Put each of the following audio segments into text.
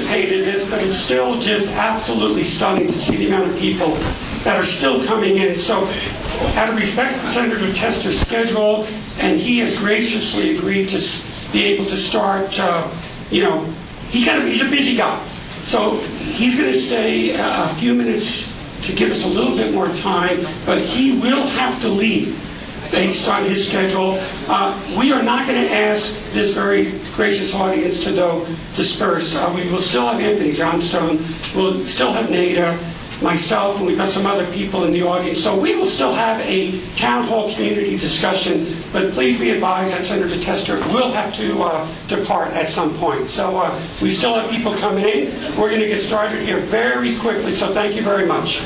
anticipated this, but it's still just absolutely stunning to see the amount of people that are still coming in. So out of respect for Senator Tester's schedule, and he has graciously agreed to be able to start, he's a busy guy. So he's going to stay a few minutes to give us a little bit more time, but he will have to leave based on his schedule. We are not going to ask this very gracious audience to disperse. We will still have Anthony Johnstone, we'll still have Nada, myself, and we've got some other people in the audience. So we will still have a town hall community discussion, but please be advised that Senator Tester will have to depart at some point. So we still have people coming in. We're going to get started here very quickly, so thank you very much.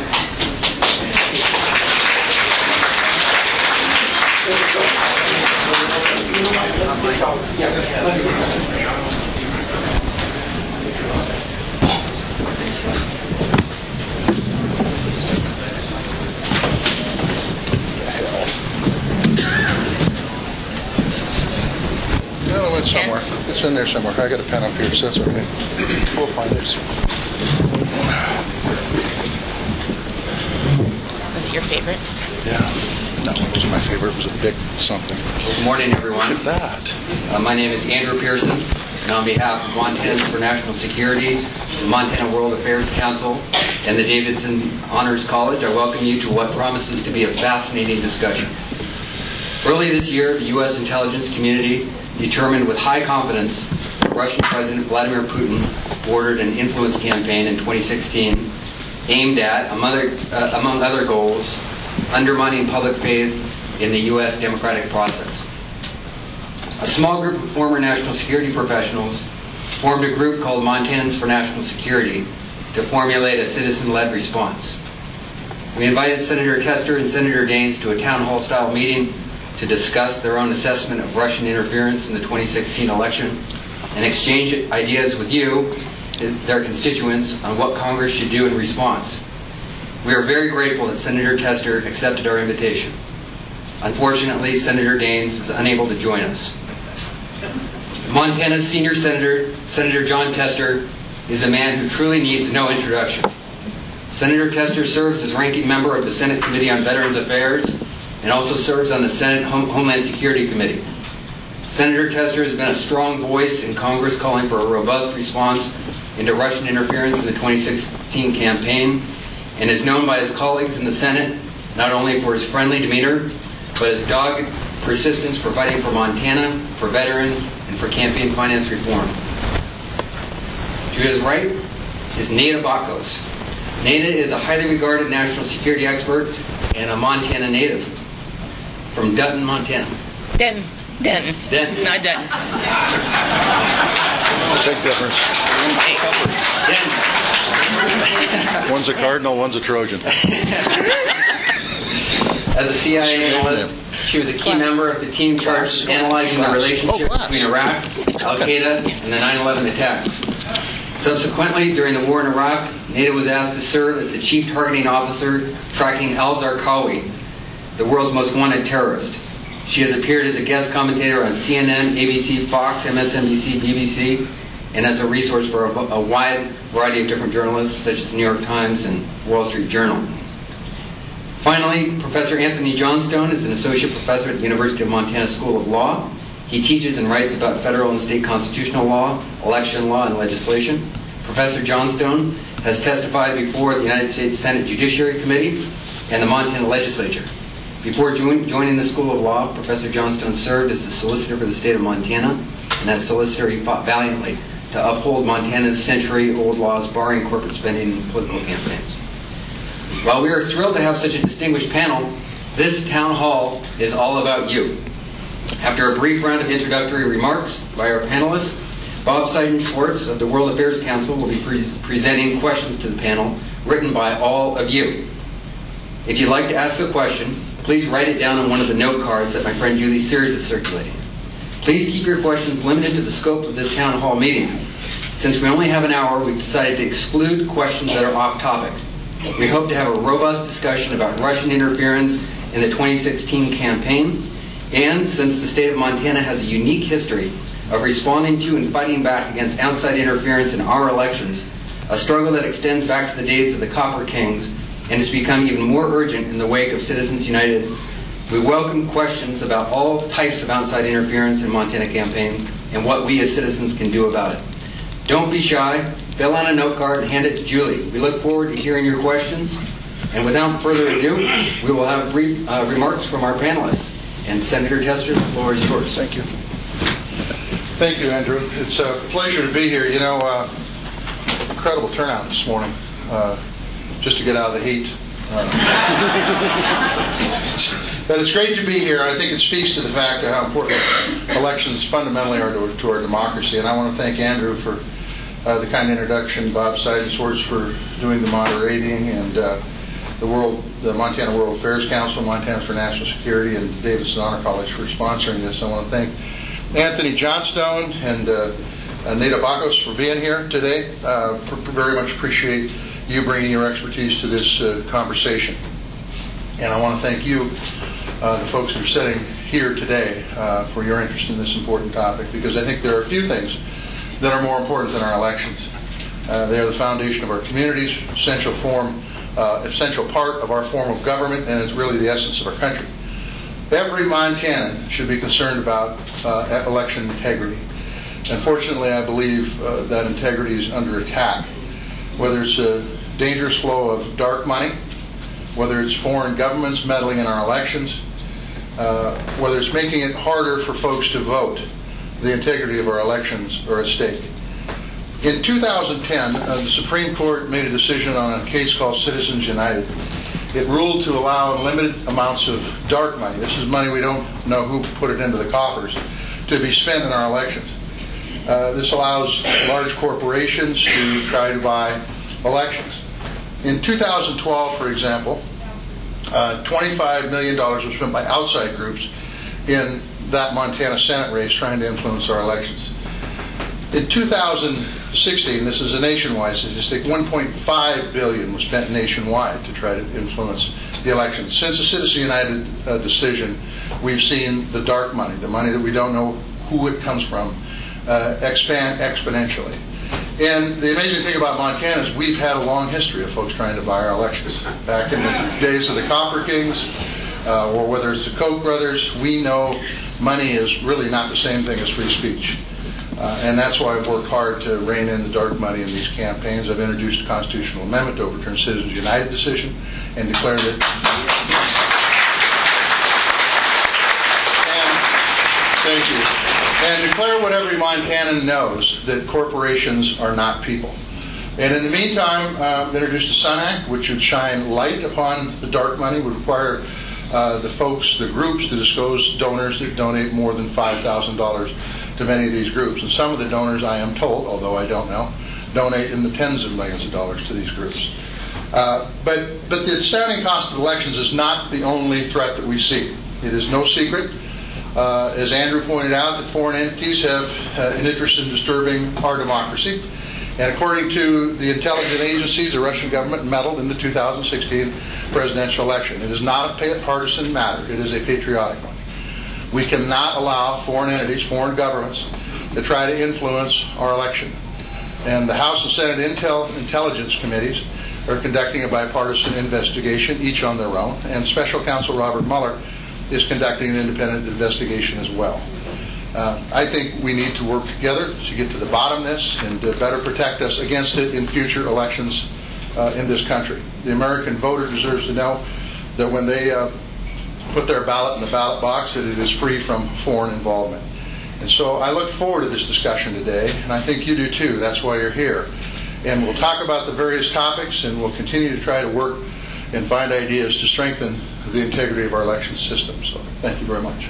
It's somewhere. It's in there somewhere. I got a pen up here, so that's okay. We'll find it. Was it your favorite? Yeah. No, it wasn't my favorite. It was a big something. Good morning, everyone. Look at that. My name is Andrew Pearson, and on behalf of Montanans for National Security, the Montana World Affairs Council, and the Davidson Honors College, I welcome you to what promises to be a fascinating discussion. Early this year, the U.S. intelligence community determined with high confidence that Russian President Vladimir Putin ordered an influence campaign in 2016 aimed at, among other goals, undermining public faith in the U.S. democratic process. A small group of former national security professionals formed a group called Montanans for National Security to formulate a citizen-led response. We invited Senator Tester and Senator Daines to a town hall-style meeting to discuss their own assessment of Russian interference in the 2016 election and exchange ideas with you, their constituents, on what Congress should do in response. We are very grateful that Senator Tester accepted our invitation. Unfortunately, Senator Daines is unable to join us. Montana's senior senator, Senator John Tester, is a man who truly needs no introduction. Senator Tester serves as ranking member of the Senate Committee on Veterans Affairs and also serves on the Senate Homeland Security Committee. Senator Tester has been a strong voice in Congress calling for a robust response into Russian interference in the 2016 campaign, and is known by his colleagues in the Senate not only for his friendly demeanor, but his dogged persistence for fighting for Montana, for veterans, and for campaign finance reform. To his right is Nada Bakos. Nada is a highly regarded national security expert and a Montana native from Dutton, Montana. Denton. Not Dutton. Big difference. One's a Cardinal, one's a Trojan. As a CIA analyst, she was a key member of the team charged with analyzing the relationship between Iraq, Al-Qaeda, and the 9/11 attacks. Subsequently, during the war in Iraq, Nada was asked to serve as the chief targeting officer tracking al-Zarqawi, the world's most wanted terrorist. She has appeared as a guest commentator on CNN, ABC, Fox, MSNBC, BBC, and as a resource for a wide variety of different journalists, such as New York Times and Wall Street Journal. Finally, Professor Anthony Johnstone is an associate professor at the University of Montana School of Law. He teaches and writes about federal and state constitutional law, election law, and legislation. Professor Johnstone has testified before the United States Senate Judiciary Committee and the Montana Legislature. Before joining the School of Law, Professor Johnstone served as a solicitor for the state of Montana, and as solicitor he fought valiantly to uphold Montana's century-old laws barring corporate spending in political campaigns. While we are thrilled to have such a distinguished panel, this town hall is all about you. After a brief round of introductory remarks by our panelists, Bob Seiden-Schwartz of the World Affairs Council will be presenting questions to the panel written by all of you. If you'd like to ask a question, please write it down on one of the note cards that my friend Julie Sears is circulating. Please keep your questions limited to the scope of this town hall meeting. Since we only have an hour, we've decided to exclude questions that are off topic. We hope to have a robust discussion about Russian interference in the 2016 campaign, and since the state of Montana has a unique history of responding to and fighting back against outside interference in our elections, a struggle that extends back to the days of the Copper Kings and has become even more urgent in the wake of Citizens United. We welcome questions about all types of outside interference in Montana campaigns and what we as citizens can do about it. Don't be shy. Fill out a note card and hand it to Julie. We look forward to hearing your questions. And without further ado, we will have brief remarks from our panelists. And Senator Tester, the floor is yours. Thank you. Thank you, Andrew. It's a pleasure to be here. You know, incredible turnout this morning, just to get out of the heat. But it's great to be here. I think it speaks to the fact of how important elections fundamentally are to our democracy. And I want to thank Andrew for the kind introduction, Bob Sidesworth for doing the moderating, and the Montana World Affairs Council, Montana for National Security, and Davidson Honor College for sponsoring this. I want to thank Anthony Johnstone and Neda Bakos for being here today. Very much appreciate you bringing your expertise to this conversation. And I want to thank you, the folks that are sitting here today, for your interest in this important topic, because I think there are a few things that are more important than our elections. They are the foundation of our communities, essential part of our form of government, and it's really the essence of our country. Every Montanan should be concerned about election integrity. Unfortunately, I believe that integrity is under attack. Whether it's a dangerous flow of dark money, whether it's foreign governments meddling in our elections, whether it's making it harder for folks to vote, the integrity of our elections are at stake. In 2010, the Supreme Court made a decision on a case called Citizens United. It ruled to allow unlimited amounts of dark money. This is money we don't know who put it into the coffers, to be spent in our elections. This allows large corporations to try to buy elections. In 2012, for example, $25 million was spent by outside groups in that Montana Senate race trying to influence our elections. In 2016, this is a nationwide statistic, $1.5 billion was spent nationwide to try to influence the election. Since the Citizens United decision, we've seen the dark money, the money that we don't know who it comes from, expand exponentially. And the amazing thing about Montana is we've had a long history of folks trying to buy our elections. Back in the days of the Copper Kings, or whether it's the Koch brothers, we know money is really not the same thing as free speech. And that's why I've worked hard to rein in the dark money in these campaigns. I've introduced a constitutional amendment to overturn Citizens United decision and declare that. Thank you. And declare what every Montanan knows, that corporations are not people. And in the meantime, I've introduced the Sun Act, which would shine light upon the dark money, would require the groups to disclose donors that donate more than $5,000 to many of these groups. And some of the donors, I am told, although I don't know, donate in the tens of millions of dollars to these groups. But the astounding cost of elections is not the only threat that we see. It is no secret, as Andrew pointed out, that foreign entities have an interest in disturbing our democracy. And according to the intelligence agencies, the Russian government meddled in the 2016 presidential election. It is not a partisan matter. It is a patriotic one. We cannot allow foreign entities, foreign governments, to try to influence our election. And the House and Senate intelligence committees are conducting a bipartisan investigation, each on their own. And Special Counsel Robert Mueller is conducting an independent investigation as well. I think we need to work together to get to the bottom of this and to better protect us against it in future elections in this country. The American voter deserves to know that when they put their ballot in the ballot box, that it is free from foreign involvement. And so I look forward to this discussion today, and I think you do too. That's why you're here. And we'll talk about the various topics, and we'll continue to try to work and find ideas to strengthen the integrity of our election system. So thank you very much.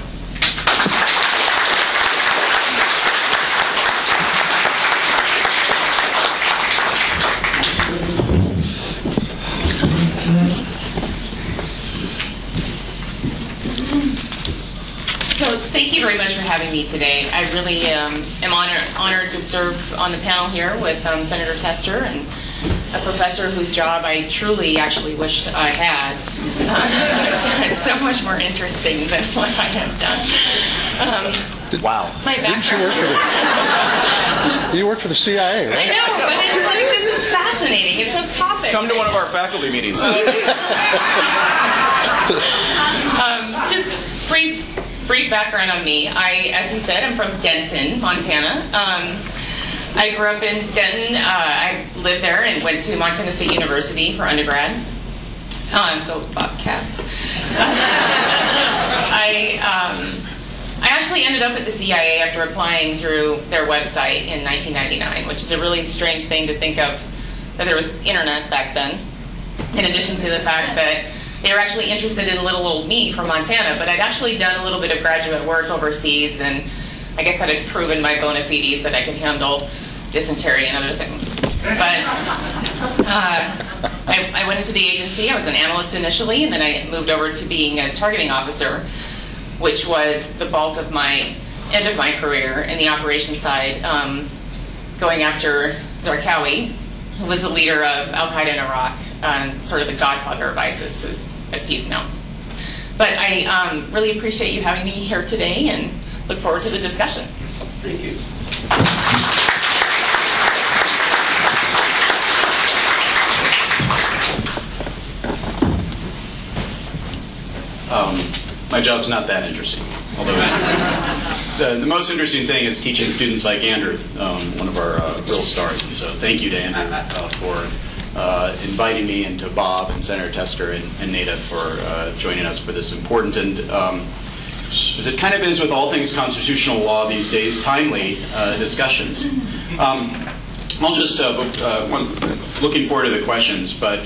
So thank you very much for having me today. I really am honored to serve on the panel here with Senator Tester and a professor whose job I truly actually wish I had. It's so much more interesting than what I have done. Wow. My background. You work for the CIA, I right? know, but it's like, this is fascinating. It's a topic. Come to one of our faculty meetings. Just brief background on me. As you said, I'm from Denton, Montana. I grew up in Denton. I lived there and went to Montana State University for undergrad. Go Bobcats. I actually ended up at the CIA after applying through their website in 1999, which is a really strange thing to think of, that there was internet back then, in addition to the fact that they were actually interested in little old me from Montana, but I'd actually done a little bit of graduate work overseas, and I guess that had proven my bona fides that I could handle dysentery and other things. But I went into the agency. I was an analyst initially, and then I moved over to being a targeting officer, which was the bulk of my end of my career in the operations side, going after Zarqawi, who was the leader of Al-Qaeda in Iraq, sort of the godfather of ISIS, as he's known. But I really appreciate you having me here today and look forward to the discussion. Thank you. My job's not that interesting, although it's the most interesting thing is teaching students like Andrew, one of our real stars. And so thank you to Andrew for inviting me, and to Bob and Senator Tester and Nada for joining us for this important and, as it kind of is with all things constitutional law these days, timely discussions. I'll just, looking forward to the questions, but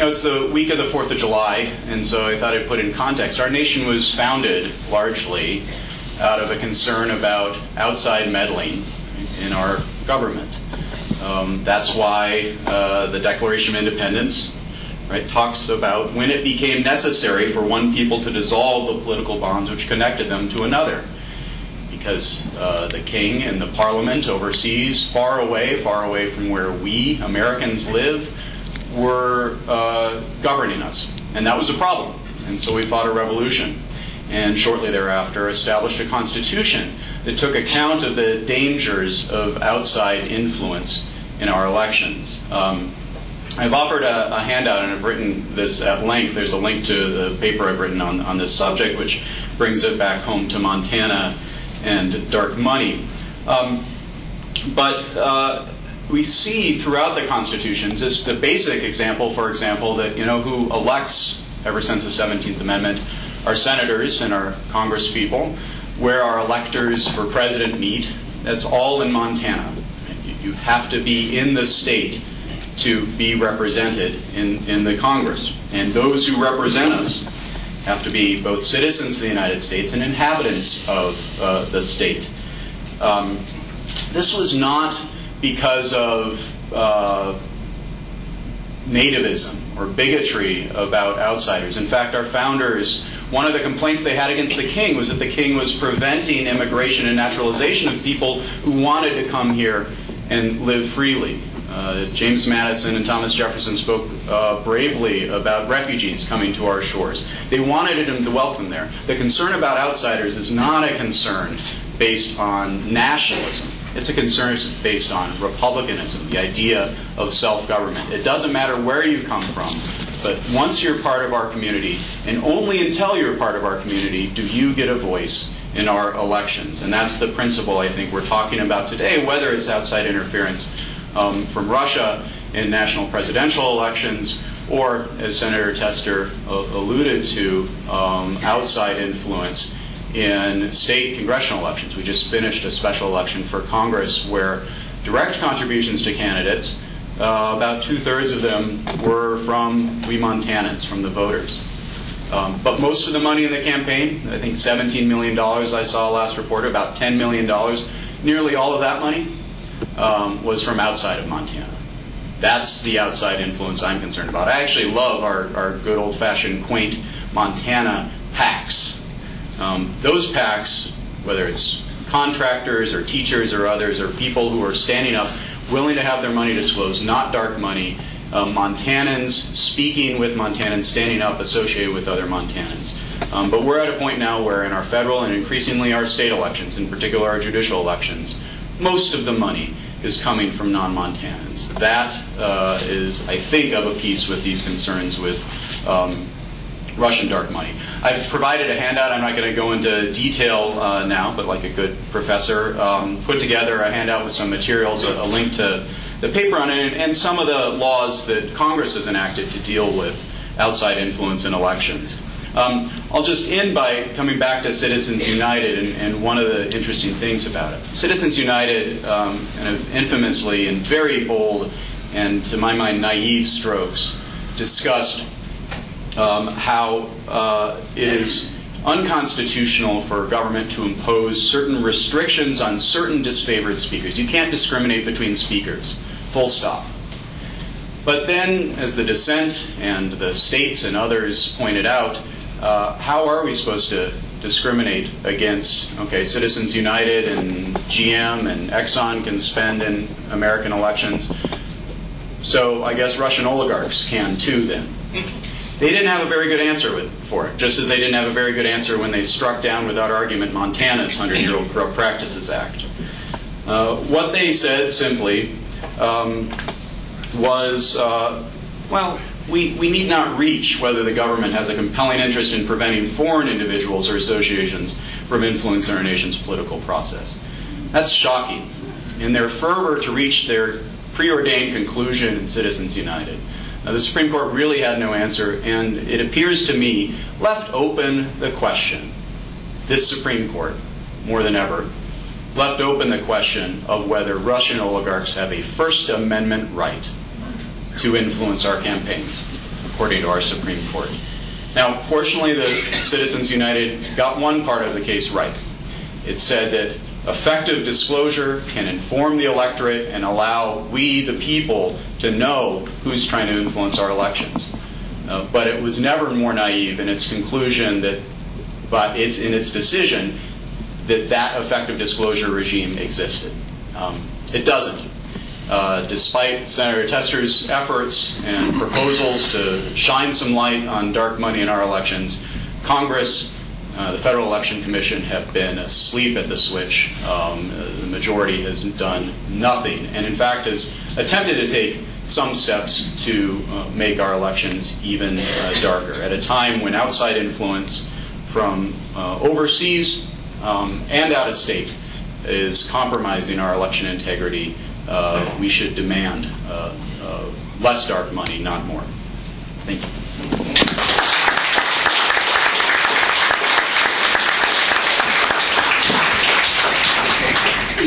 it's the week of the 4th of July, and so I thought I'd put in context. Our nation was founded largely out of a concern about outside meddling in our government. That's why the Declaration of Independence, right, talks about when it became necessary for one people to dissolve the political bonds which connected them to another. Because the king and the parliament overseas, far away from where we Americans live, were governing us. And that was a problem. And so we fought a revolution. And shortly thereafter established a constitution that took account of the dangers of outside influence in our elections. I've offered a handout, and I've written this at length. There's a link to the paper I've written on this subject, which brings it back home to Montana and dark money. But we see throughout the Constitution, just the basic example, for example, that who elects ever since the 17th Amendment our senators and our congresspeople, where our electors for president meet. That's all in Montana. You have to be in the state to be represented in the Congress. And those who represent us have to be both citizens of the United States and inhabitants of the state. This was not because of nativism or bigotry about outsiders. In fact, our founders, one of the complaints they had against the king was that the king was preventing immigration and naturalization of people who wanted to come here and live freely. James Madison and Thomas Jefferson spoke bravely about refugees coming to our shores. They wanted them to welcome there. The concern about outsiders is not a concern based on nationalism. It's a concern based on republicanism, the idea of self-government. It doesn't matter where you've come from, but once you're part of our community, and only until you're part of our community, do you get a voice in our elections. And that's the principle I think we're talking about today, whether it's outside interference from Russia in national presidential elections, or, as Senator Tester alluded to, outside influence in state congressional elections. We just finished a special election for Congress where direct contributions to candidates, about 2/3 of them were from we Montanans, from the voters. But most of the money in the campaign, I think $17 million I saw last report, about $10 million, nearly all of that money was from outside of Montana. That's the outside influence I'm concerned about. I actually love our good old-fashioned, quaint Montana PACs. Those PACs, whether it's contractors or teachers or others, or people who are standing up, willing to have their money disclosed, not dark money, Montanans speaking with Montanans, standing up, associated with other Montanans. But we're at a point now where in our federal and increasingly our state elections, in particular our judicial elections, most of the money is coming from non-Montanans. That is, I think, of a piece with these concerns with Russian dark money. I've provided a handout. I'm not going to go into detail now, but like a good professor, put together a handout with some materials, a link to the paper on it, and some of the laws that Congress has enacted to deal with outside influence in elections. I'll just end by coming back to Citizens United and one of the interesting things about it. Citizens United, kind of infamously in very bold and, to my mind, naive strokes, discussed how it is unconstitutional for government to impose certain restrictions on certain disfavored speakers. You can't discriminate between speakers, full stop. But then, as the dissent and the states and others pointed out, how are we supposed to discriminate against, Citizens United and GM and Exxon can spend in American elections, so I guess Russian oligarchs can too then. They didn't have a very good answer for it, just as they didn't have a very good answer when they struck down without argument Montana's 100-Year-Old Corrupt Practices Act. What they said simply was, we need not reach whether the government has a compelling interest in preventing foreign individuals or associations from influencing our nation's political process. That's shocking. In their fervor to reach their preordained conclusion in Citizens United, the Supreme Court really had no answer, and it appears to me left open the question, this Supreme Court, more than ever, left open the question of whether Russian oligarchs have a First Amendment right to influence our campaigns, according to our Supreme Court. Now, fortunately, the Citizens United got one part of the case right. It said that effective disclosure can inform the electorate and allow we, the people, to know who's trying to influence our elections. But it was never more naive in its conclusion in its decision that effective disclosure regime existed. It doesn't. Despite Senator Tester's efforts and proposals to shine some light on dark money in our elections, Congress, the Federal Election Commission have been asleep at the switch. The majority has done nothing, and in fact has attempted to take some steps to make our elections even darker at a time when outside influence from overseas and out of state is compromising our election integrity. We should demand less dark money, not more. Thank you.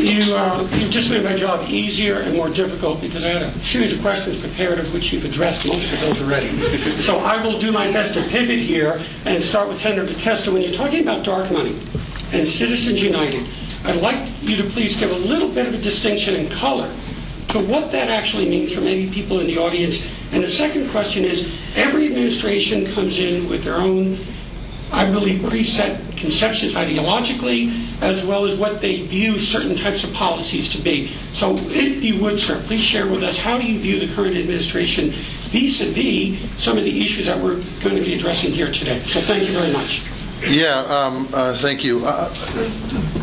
You just made my job easier and more difficult because I had a series of questions prepared of which you've addressed most of those already. So I will do my best to pivot here and start with Senator Tester. When you're talking about dark money and Citizens United, I'd like you to please give a little bit of a distinction in color to what that actually means for maybe people in the audience. And the second question is, every administration comes in with their own, I believe, preset conceptions ideologically, as well as what they view certain types of policies to be. So if you would, sir, please share with us, how do you view the current administration vis-a-vis some of the issues that we're going to be addressing here today? So thank you very much. Yeah, thank you.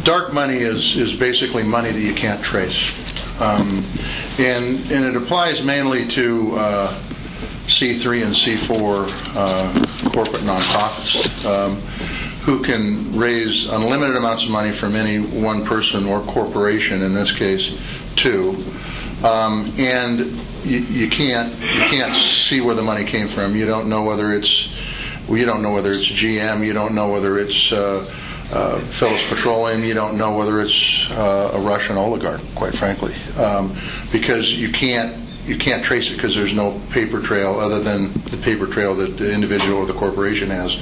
Dark money is basically money that you can't trace. And it applies mainly to C3 and C4 corporate nonprofits who can raise unlimited amounts of money from any one person or corporation, in this case, two. And you can't see where the money came from. You don't know whether it's GM. You don't know whether it's Phillips Petroleum. You don't know whether it's a Russian oligarch, quite frankly, because you can't trace it because there's no paper trail other than the paper trail that the individual or the corporation has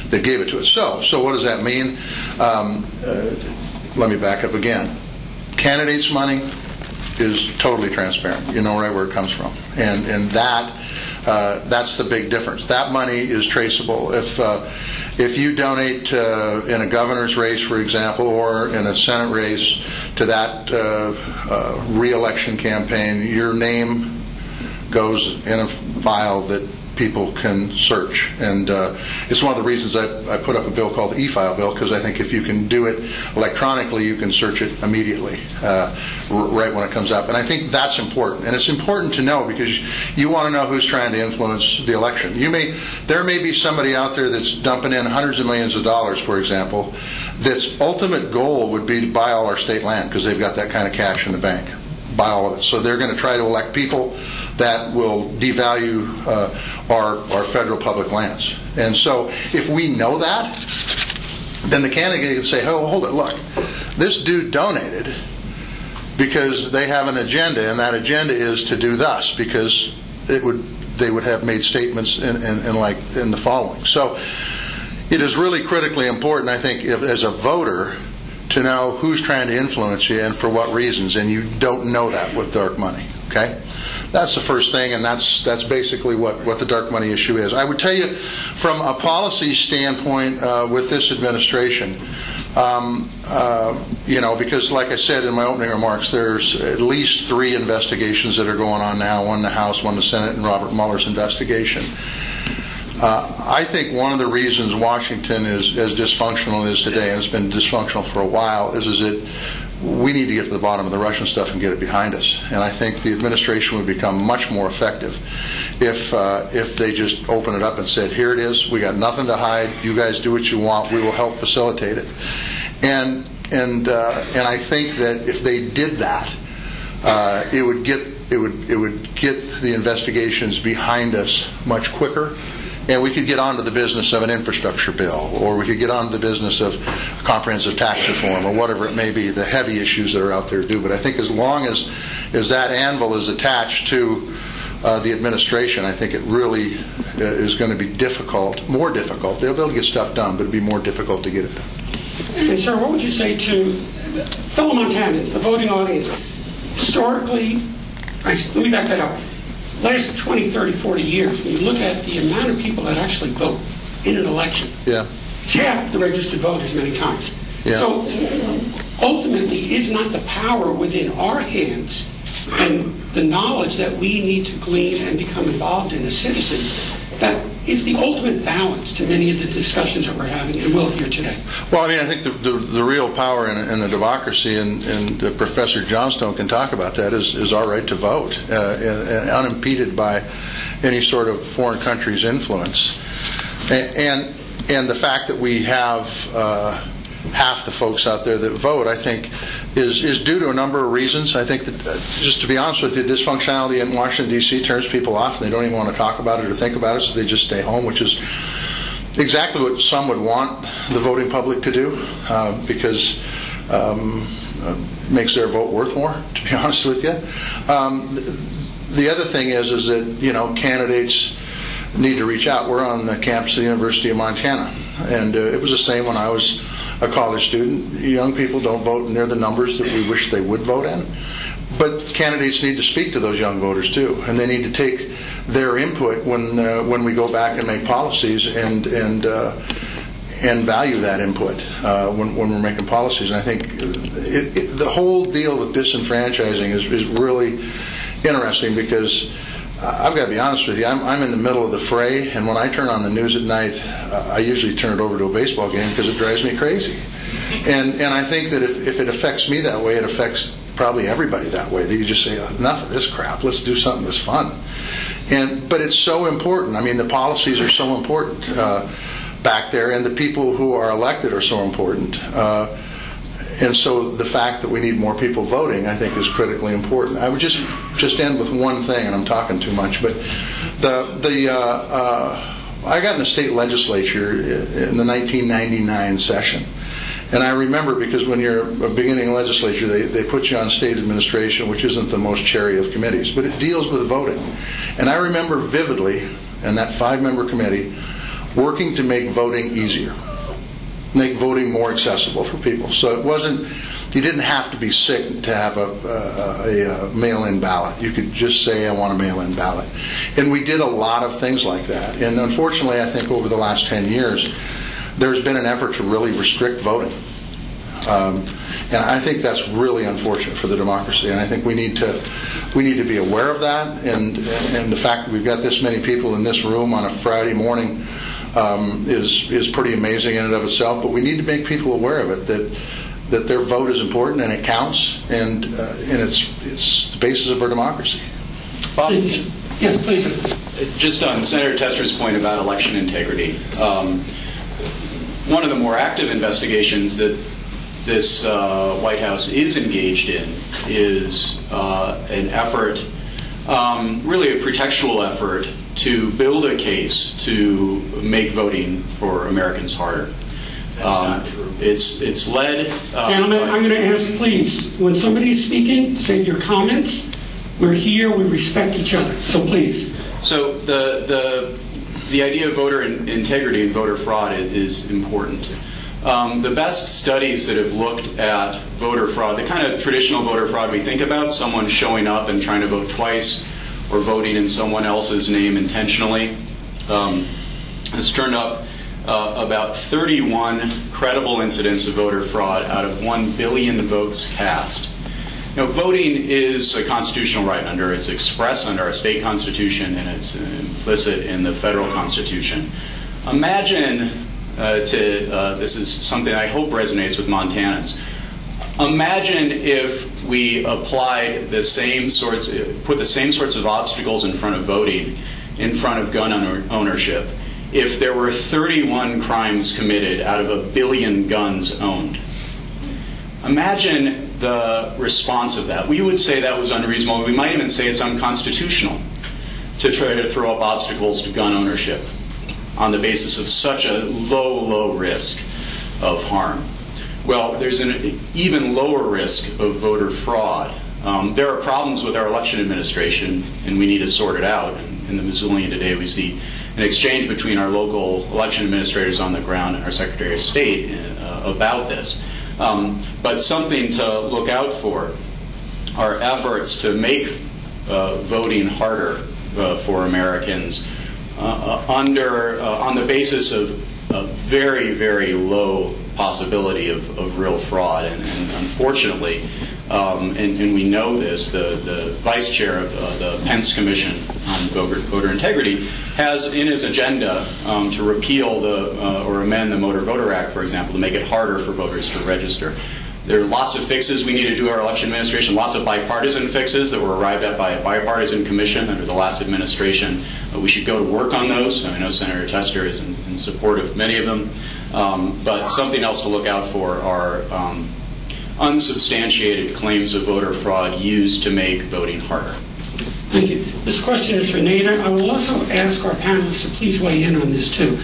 that gave it to us. So what does that mean? Let me back up again. Candidates' money is totally transparent. You know right where it comes from, and that's the big difference. That money is traceable. If you donate in a governor's race, for example, or in a Senate race to that re-election campaign, your name goes in a file that people can search. And it's one of the reasons I put up a bill called the e-file bill, because I think if you can do it electronically, you can search it immediately, right when it comes up. And I think that's important. And it's important to know, because you want to know who's trying to influence the election. There may be somebody out there that's dumping in hundreds of millions of dollars, for example, that's ultimate goal would be to buy all our state land, because they've got that kind of cash in the bank. Buy all of it. So they're going to try to elect people that will devalue our federal public lands. And so if we know that, then the candidate can say, oh, hold it, look, this dude donated because they have an agenda, and that agenda is to do thus, because they would have made statements in the following. So it is really critically important, I think, as a voter, to know who's trying to influence you and for what reasons, and you don't know that with dark money. Okay, that's the first thing, and that's basically what the dark money issue is. I would tell you, from a policy standpoint, with this administration, because like I said in my opening remarks, there's at least 3 investigations that are going on now: one in the House, one in the Senate, and Robert Mueller's investigation. I think one of the reasons Washington is as dysfunctional as today, and it's been dysfunctional for a while, is that we need to get to the bottom of the Russian stuff and get it behind us. And I think the administration would become much more effective if they just open it up and said, here it is, we got nothing to hide, you guys do what you want, we will help facilitate it. And I think that if they did that, it would get the investigations behind us much quicker. And we could get on to the business of an infrastructure bill, or we could get on to the business of comprehensive tax reform, or whatever it may be, the heavy issues that are out there to do. But I think as long as that anvil is attached to the administration, I think it really is going to be more difficult. They'll be able to get stuff done, but it'll be more difficult to get it done. And sir, what would you say to fellow Montanans, the voting audience? Historically, let me back that up. Last 20, 30, 40 years, when you look at the amount of people that actually vote in an election, it's half the registered voters many times. Yeah. So ultimately, is not the power within our hands and the knowledge that we need to glean and become involved in as citizens that is the ultimate balance to many of the discussions that we're having and will hear today? Well, I mean, I think the real power in the democracy, and Professor Johnstone can talk about that, is our right to vote, unimpeded by any sort of foreign country's influence. And the fact that we have half the folks out there that vote, I think, is due to a number of reasons. I think that, just to be honest with you, dysfunctionality in Washington, D.C. turns people off, and they don't even want to talk about it or think about it, so they just stay home, which is exactly what some would want the voting public to do, because it makes their vote worth more, to be honest with you. The other thing is that, candidates need to reach out. We're on the campus of the University of Montana, and it was the same when I was a college student. Young people don't vote near the numbers that we wish they would vote in, but candidates need to speak to those young voters too, and they need to take their input when we go back and make policies and value that input when we're making policies. And I think the whole deal with disenfranchising is really interesting, because I've got to be honest with you, I'm in the middle of the fray, and when I turn on the news at night, I usually turn it over to a baseball game because it drives me crazy. And I think that if it affects me that way, it affects probably everybody that way. That you just say, enough of this crap, let's do something that's fun. But it's so important. I mean, the policies are so important back there, and the people who are elected are so important. And so the fact that we need more people voting, I think, is critically important. I would just end with one thing, and I'm talking too much, but I got in the state legislature in the 1999 session. And I remember, because when you're a beginning legislature, they put you on state administration, which isn't the most cherry of committees, but it deals with voting. And I remember vividly, in that 5-member committee, working to make voting easier, make voting more accessible for people. So you didn't have to be sick to have a mail-in ballot. You could just say, I want a mail-in ballot. And we did a lot of things like that. And unfortunately, I think over the last 10 years, there's been an effort to really restrict voting. And I think that's really unfortunate for the democracy. And I think we need to be aware of that. And the fact that we've got this many people in this room on a Friday morning is pretty amazing in and of itself. But we need to make people aware of it, that their vote is important and it counts, and it's the basis of our democracy. Bob? Yes, please. Just on Senator Tester's point about election integrity, one of the more active investigations that this White House is engaged in is an effort, really a pretextual effort, to build a case to make voting for Americans harder. That's not true. It's led. Gentlemen, I'm going to ask, please, when somebody's speaking, save your comments. We're here. We respect each other. So please. So the idea of voter integrity and voter fraud is important. The best studies that have looked at voter fraud, the kind of traditional voter fraud we think about, someone showing up and trying to vote twice or voting in someone else's name intentionally, has turned up about 31 credible incidents of voter fraud out of 1 billion votes cast. Now, voting is a constitutional right. It's expressed under our state constitution, and it's implicit in the federal constitution. Imagine, this is something I hope resonates with Montanans. Imagine if we applied the same sorts, put the same sorts of obstacles in front of voting, in front of gun ownership, if there were 31 crimes committed out of 1 billion guns owned. Imagine the response of that. We would say that was unreasonable. We might even say it's unconstitutional to try to throw up obstacles to gun ownership on the basis of such a low risk of harm. Well, there's an even lower risk of voter fraud. There are problems with our election administration, and we need to sort it out. In the Missoulian today, we see an exchange between our local election administrators on the ground and our Secretary of State about this. But something to look out for are efforts to make voting harder for Americans on the basis of a very low possibility of real fraud. And unfortunately, and we know this, the vice chair of the Pence Commission on Voter Integrity has in his agenda to repeal or amend the Motor Voter Act, for example, to make it harder for voters to register. There are lots of fixes we need to do in our election administration, lots of bipartisan fixes that were arrived at by a bipartisan commission under the last administration. We should go to work on those. I know Senator Tester is in support of many of them. But something else to look out for are unsubstantiated claims of voter fraud used to make voting harder. Thank you. This question is for Nada. I will also ask our panelists to please weigh in on this too.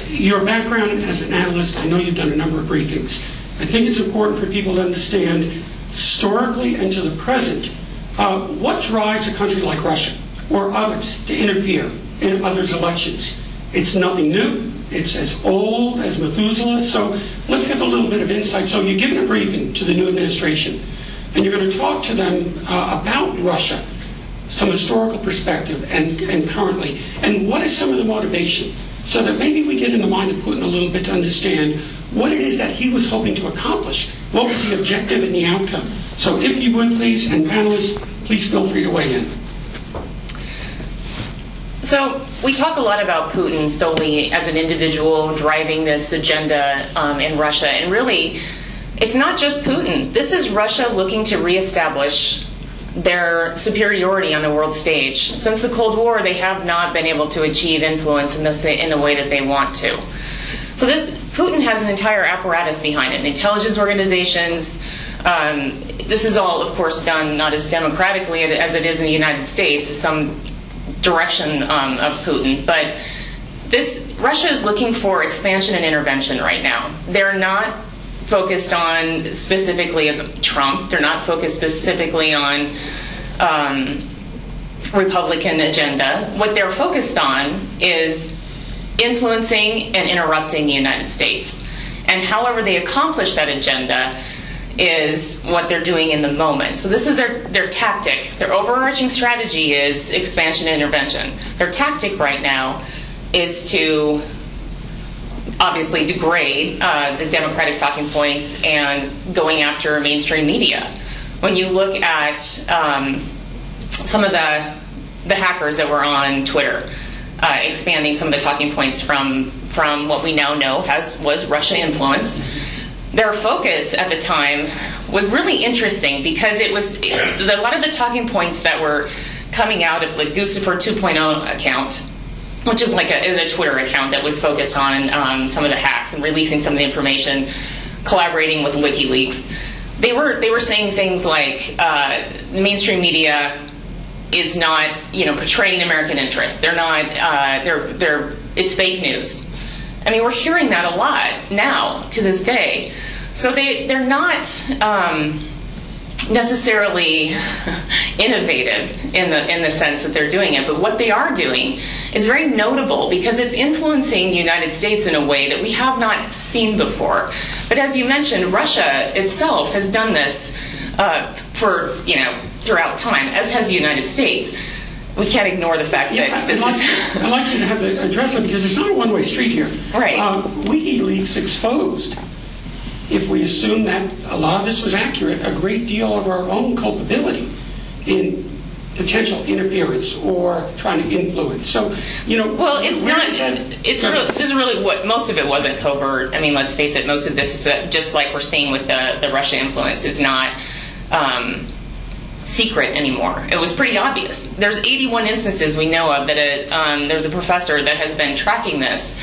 Your background as an analyst, I know you've done a number of briefings. I think it's important for people to understand historically and to the present what drives a country like Russia or others to interfere in others' elections. It's nothing new. It's as old as Methuselah. So let's get a little bit of insight. So you're giving a briefing to the new administration, and you're going to talk to them about Russia, some historical perspective and currently. And what is some of the motivation? So that maybe we get in the mind of Putin a little bit to understand what it is that he was hoping to accomplish. What was the objective and the outcome? So if you would, please, and panelists, please feel free to weigh in. So we talk a lot about Putin solely as an individual driving this agenda in Russia. And really, it's not just Putin. This is Russia looking to reestablish their superiority on the world stage. Since the Cold War, they have not been able to achieve influence in the way that they want to. So Putin has an entire apparatus behind it, intelligence organizations. This is all, of course, done not as democratically as it is in the United States, as some direction of Putin. But Russia is looking for expansion and intervention right now. They're not focused on specifically Trump. They're not focused specifically on Republican agenda. What they're focused on is influencing and interrupting the United States. And however they accomplish that agenda is what they're doing in the moment. So this is their tactic. Their overarching strategy is expansion and intervention. Their tactic right now is to obviously degrade the Democratic talking points and going after mainstream media. When you look at some of the hackers that were on Twitter, expanding some of the talking points from what we now know was Russia influence. Their focus at the time was really interesting because it was a lot of the talking points that were coming out of the Lucifer 2.0 account, which is like a Twitter account that was focused on some of the hacks and releasing some of the information, collaborating with WikiLeaks. They were saying things like mainstream media is not, portraying American interests. They're not. It's fake news. I mean, we're hearing that a lot now to this day. So they're not necessarily innovative in the sense that they're doing it, but what they are doing is very notable because it's influencing the United States in a way that we have not seen before. But as you mentioned, Russia itself has done this throughout time, as has the United States. We can't ignore the fact that this is... I'd like you to have to address it because it's not a one-way street here. Right. WikiLeaks exposed, if we assume that a lot of this was accurate, a great deal of our own culpability in potential interference or trying to influence. So, well, it's not. This is really what most of it wasn't covert. I mean, let's face it. Most of this is just like we're seeing with the Russia influence is not secret anymore. It was pretty obvious. There's 81 instances we know of that there's a professor that has been tracking this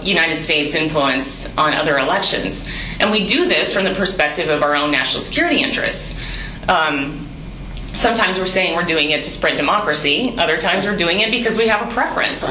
United States influence on other elections, and we do this from the perspective of our own national security interests. Sometimes we're saying we're doing it to spread democracy. Other times we're doing it because we have a preference.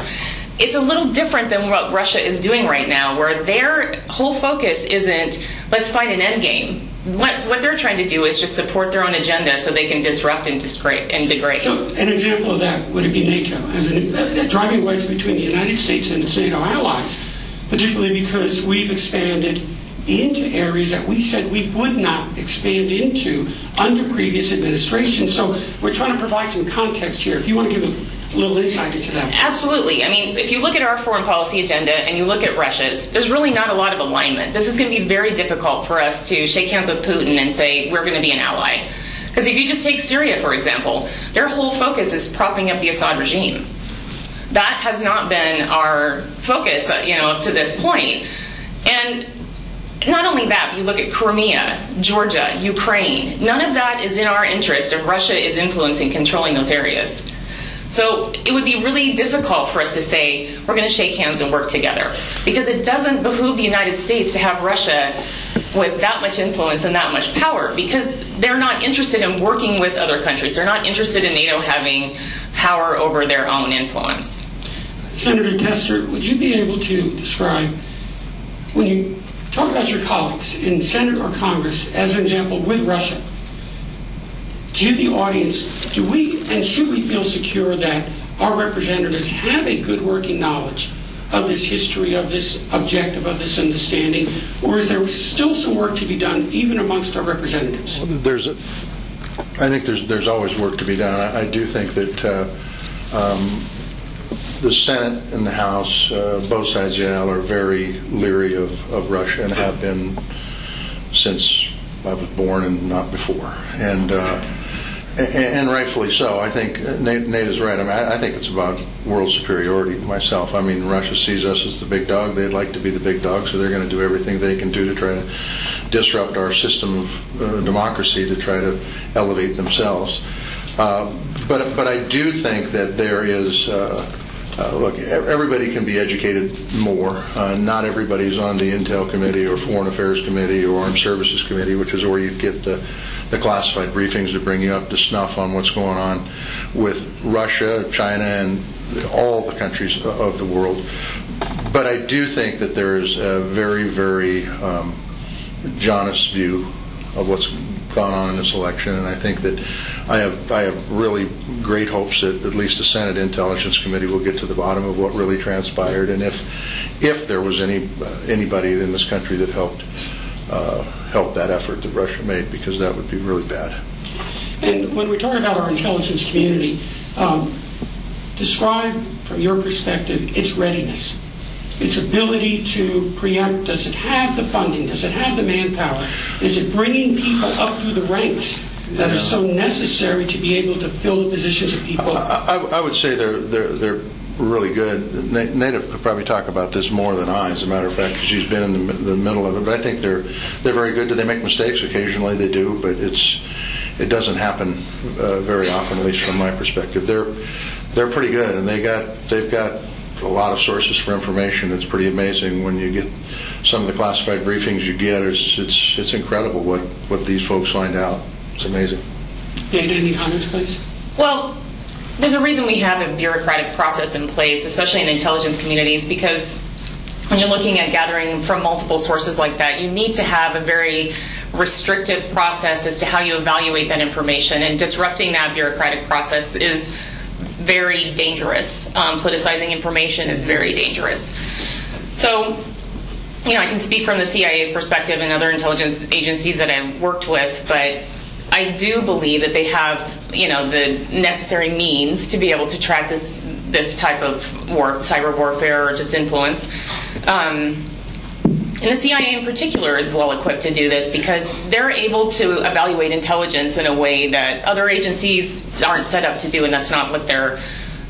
It's a little different than what Russia is doing right now, where their whole focus isn't, let's find an end game. What they're trying to do is just support their own agenda so they can disrupt and degrade. So an example of that would be NATO, as a driving wedge between the United States and its NATO allies, particularly because we've expanded into areas that we said we would not expand into under previous administrations. So we're trying to provide some context here. If you want to give a little insight into that. Absolutely. I mean, if you look at our foreign policy agenda and you look at Russia's, there's really not a lot of alignment. This is going to be very difficult for us to shake hands with Putin and say we're going to be an ally. Because if you just take Syria, for example, their whole focus is propping up the Assad regime. That has not been our focus, up to this point. And not only that, but you look at Crimea, Georgia, Ukraine. None of that is in our interest if Russia is influencing, controlling those areas. So it would be really difficult for us to say we're going to shake hands and work together, because it doesn't behoove the United States to have Russia with that much influence and that much power, because they're not interested in working with other countries. They're not interested in NATO having power over their own influence. Senator Tester, would you be able to describe, when you talk about your colleagues in Senate or Congress, as an example with Russia, to the audience, do we and should we feel secure that our representatives have a good working knowledge of this history, of this objective, of this understanding, or is there still some work to be done even amongst our representatives? I think there's always work to be done. I do think that the Senate and the House, both sides of the aisle, are very leery of Russia and have been since I was born and not before. And rightfully so. I think Nate is right. I mean, I think it's about world superiority myself. I mean, Russia sees us as the big dog. They'd like to be the big dog, so they're going to do everything they can do to try to disrupt our system of democracy, to try to elevate themselves. But I do think that there is... look, everybody can be educated more. Not everybody's on the Intel Committee or Foreign Affairs Committee or Armed Services Committee, which is where you get the classified briefings to bring you up to snuff on what's going on with Russia, China, and all the countries of the world. But I do think that there is a very, very jaundiced view of what's gone on in this election, and I think that I have really great hopes that at least the Senate Intelligence Committee will get to the bottom of what really transpired, and if there was anybody in this country that helped that effort that Russia made, because that would be really bad. And when we talk about our intelligence community, describe from your perspective its readiness its ability to preempt? Does it have the funding? Does it have the manpower? Is it bringing people up through the ranks that are so necessary to be able to fill the positions of people? I would say they're really good. Native could probably talk about this more than I, as a matter of fact, because she's been in the middle of it. But I think they're very good. Do they make mistakes? Occasionally they do, but it doesn't happen very often, at least from my perspective. They're pretty good, and they've got a lot of sources for information. It's pretty amazing when you get some of the classified briefings you get. It's incredible what these folks find out. It's amazing. Dana, any comments, please? Well, there's a reason we have a bureaucratic process in place, especially in intelligence communities, because when you're looking at gathering from multiple sources like that, you need to have a very restrictive process as to how you evaluate that information, and disrupting that bureaucratic process is very dangerous. Politicizing information is very dangerous. So, I can speak from the CIA's perspective and other intelligence agencies that I've worked with, but I do believe that they have, the necessary means to be able to track this type of cyber warfare or just influence. And the CIA in particular is well equipped to do this because they're able to evaluate intelligence in a way that other agencies aren't set up to do, and that's not what their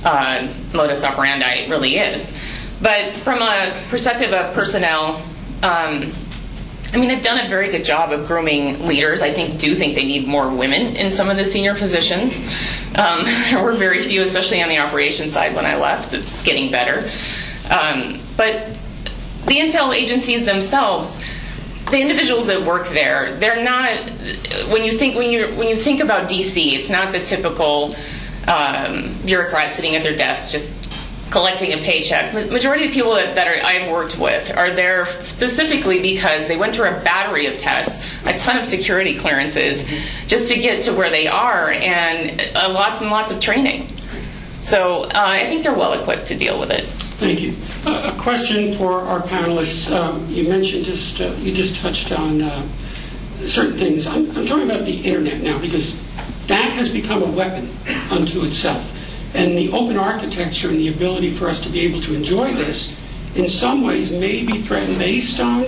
modus operandi really is. But from a perspective of personnel, they've done a very good job of grooming leaders. I do think they need more women in some of the senior positions. There were very few, especially on the operations side when I left. It's getting better. But the intel agencies themselves, the individuals that work there, they're not. When you think about DC, it's not the typical bureaucrat sitting at their desk just collecting a paycheck. The majority of people that I've worked with are there specifically because they went through a battery of tests, a ton of security clearances, just to get to where they are, and lots and lots of training. So I think they're well equipped to deal with it. Thank you. A question for our panelists. You mentioned you just touched on certain things. I'm talking about the internet now because that has become a weapon unto itself. And the open architecture and the ability for us to be able to enjoy this in some ways may be threatened based on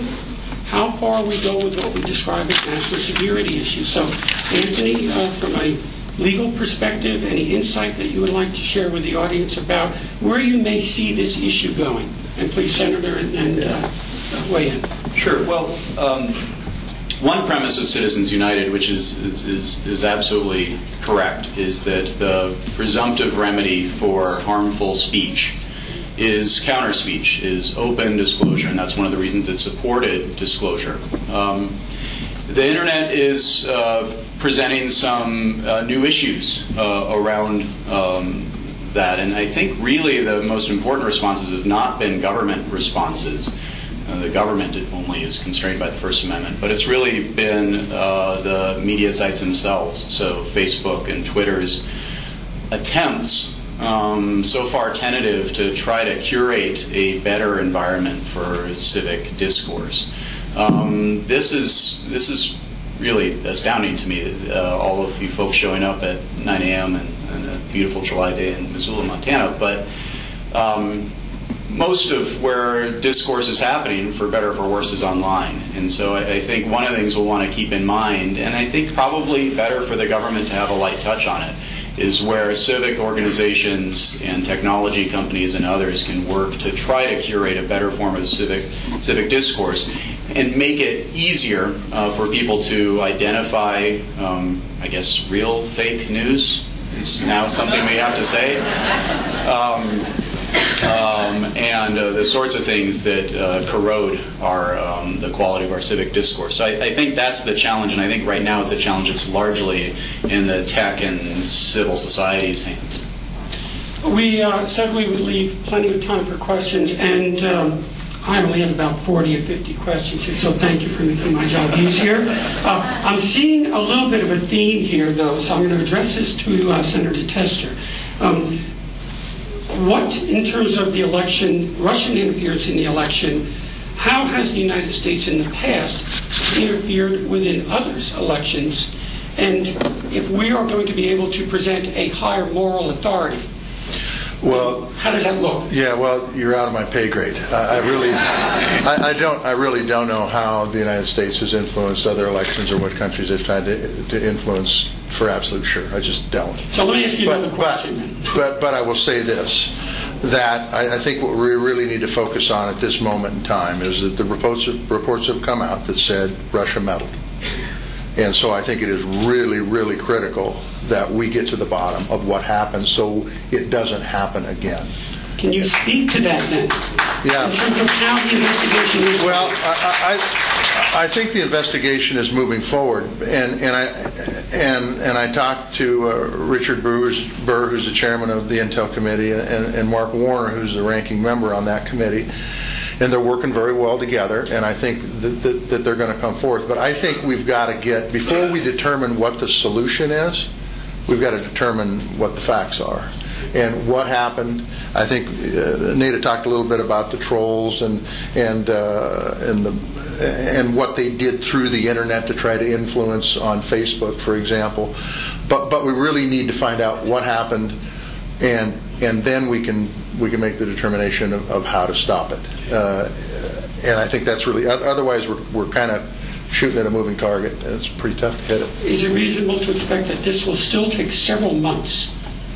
how far we go with what we describe as national security issues. So, Anthony, from a legal perspective, any insight that you would like to share with the audience about where you may see this issue going? And please, Senator, and weigh in. Sure. Well, one premise of Citizens United, which is absolutely correct, is that the presumptive remedy for harmful speech is counter speech, is open disclosure, and that's one of the reasons it supported disclosure. The internet is presenting some new issues around that, and I think really the most important responses have not been government responses. The government only is constrained by the First Amendment, but it's really been the media sites themselves. So Facebook and Twitter's attempts, so far tentative, to try to curate a better environment for civic discourse. This is really astounding to me. All of you folks showing up at 9 a.m. and a beautiful July day in Missoula, Montana, but most of where discourse is happening, for better or for worse, is online. And so I think one of the things we'll want to keep in mind, and I think probably better for the government to have a light touch on it, is where civic organizations and technology companies and others can work to try to curate a better form of civic discourse and make it easier for people to identify, real fake news is now something we have to say. And the sorts of things that corrode the quality of our civic discourse. So I think that's the challenge, and I think right now it's a challenge that's largely in the tech and civil society's hands. We said we would leave plenty of time for questions, and I only have about 40 or 50 questions here, so thank you for making my job easier. I'm seeing a little bit of a theme here, though, so I'm going to address this to Senator Tester. What, in terms of the election, Russian interference in the election, how has the United States in the past interfered within others' elections? And if we are going to be able to present a higher moral authority? Well, how does that look? Yeah, well, you're out of my pay grade. I really don't know how the United States has influenced other elections or what countries they've tried to influence for absolute sure. I just don't. So let me ask you another question then. But I will say this, that I think what we really need to focus on at this moment in time is that the reports have come out that said Russia meddled. And so I think it is really, really critical that we get to the bottom of what happened so it doesn't happen again. Can you speak to that then? Yeah. In terms of how the investigation is. Well, I think the investigation is moving forward, and I talked to Richard Burr, who's the chairman of the Intel Committee, and Mark Warner, who's the ranking member on that committee. And they're working very well together, and I think that they're going to come forth. But I think we've got to get, before we determine what the solution is, we've got to determine what the facts are. And what happened, I think Nada talked a little bit about the trolls and what they did through the internet to try to influence on Facebook, for example. But we really need to find out what happened, and then we can make the determination of how to stop it. And I think that's really, otherwise we're kind of shooting at a moving target, and it's pretty tough to hit it. Is it reasonable to expect that this will still take several months,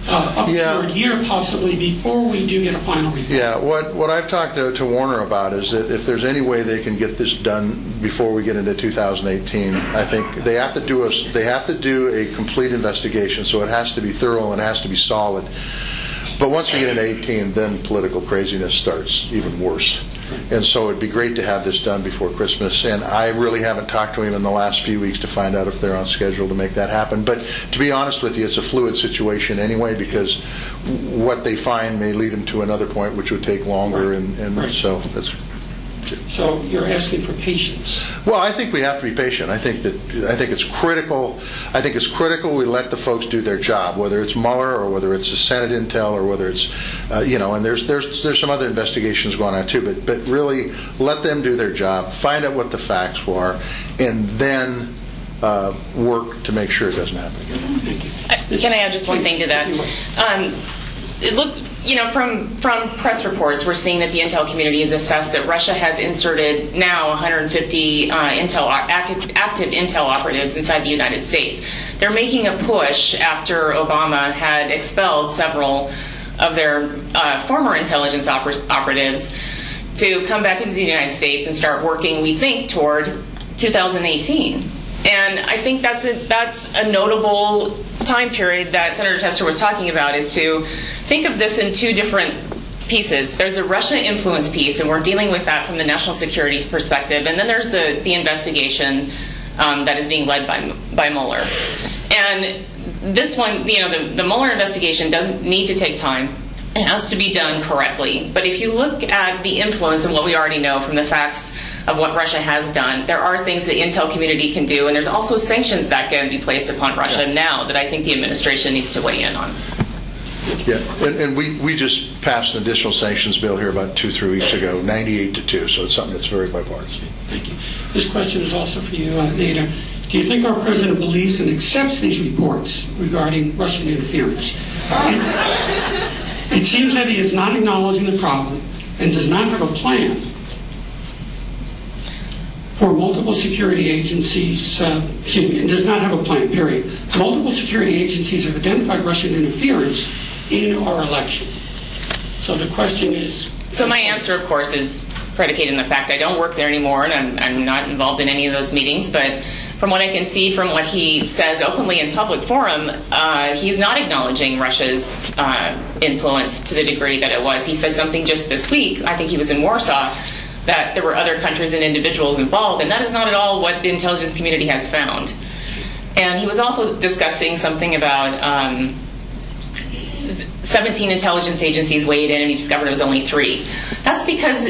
up to a year possibly, before we do get a final report? Yeah, what I've talked to Warner about is that if there's any way they can get this done before we get into 2018, I think they have to do a complete investigation, so it has to be thorough and it has to be solid. But once we get into 18, then political craziness starts even worse. And so it'd be great to have this done before Christmas. And I really haven't talked to him in the last few weeks to find out if they're on schedule to make that happen. But to be honest with you, it's a fluid situation anyway, because what they find may lead them to another point, which would take longer. And so that's... So you're asking for patience. Well, I think we have to be patient. I think it's critical. I think it's critical we let the folks do their job, whether it's Mueller or whether it's the Senate Intel or whether it's and there's some other investigations going on too. But really let them do their job, find out what the facts were, and then work to make sure it doesn't happen again. Thank you. Can I add just one thing to that? It looked, from press reports, we're seeing that the Intel community has assessed that Russia has inserted now 150 active Intel operatives inside the United States. They're making a push after Obama had expelled several of their former intelligence operatives to come back into the United States and start working, we think, toward 2018. And I think that's a notable time period that Senator Tester was talking about, is to think of this in two different pieces. There's the Russia influence piece, and we're dealing with that from the national security perspective, and then there's the investigation that is being led by Mueller. And this one, the Mueller investigation does need to take time. It has to be done correctly. But if you look at the influence and what we already know from the facts of what Russia has done, there are things the Intel community can do, and there's also sanctions that can be placed upon Russia now that I think the administration needs to weigh in on. Yeah, and we just passed an additional sanctions bill here about 2-3 weeks ago, 98-2, so it's something that's very bipartisan. Thank you. This question is also for you, Nada. Do you think our president believes and accepts these reports regarding Russian interference? It seems that he is not acknowledging the problem and does not have a plan for multiple security agencies, and does not have a plan, period. Multiple security agencies have identified Russian interference in our election. So the question is... So my answer, of course, is predicated on the fact I don't work there anymore, and I'm not involved in any of those meetings, but from what I can see from what he says openly in public forum, he's not acknowledging Russia's influence to the degree that it was. He said something just this week, I think he was in Warsaw, that there were other countries and individuals involved, and that is not at all what the intelligence community has found. And he was also discussing something about 17 intelligence agencies weighed in, and he discovered it was only 3. That's because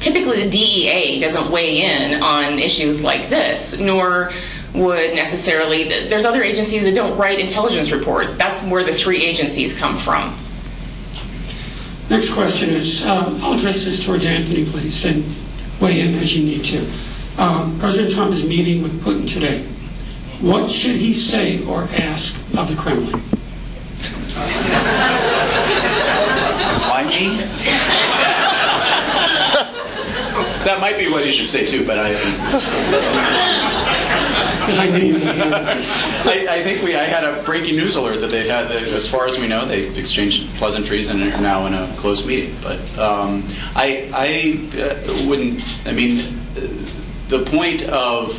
typically the DEA doesn't weigh in on issues like this, nor would necessarily, there's other agencies that don't write intelligence reports. That's where the 3 agencies come from. Next question is, I'll address this towards Anthony, please, and weigh in as you need to. President Trump is meeting with Putin today. What should he say or ask of the Kremlin? me? That might be what he should say too, but I think I had a breaking news alert that they had, as far as we know, they've exchanged pleasantries and are now in a closed meeting. But I wouldn't, I mean, the point of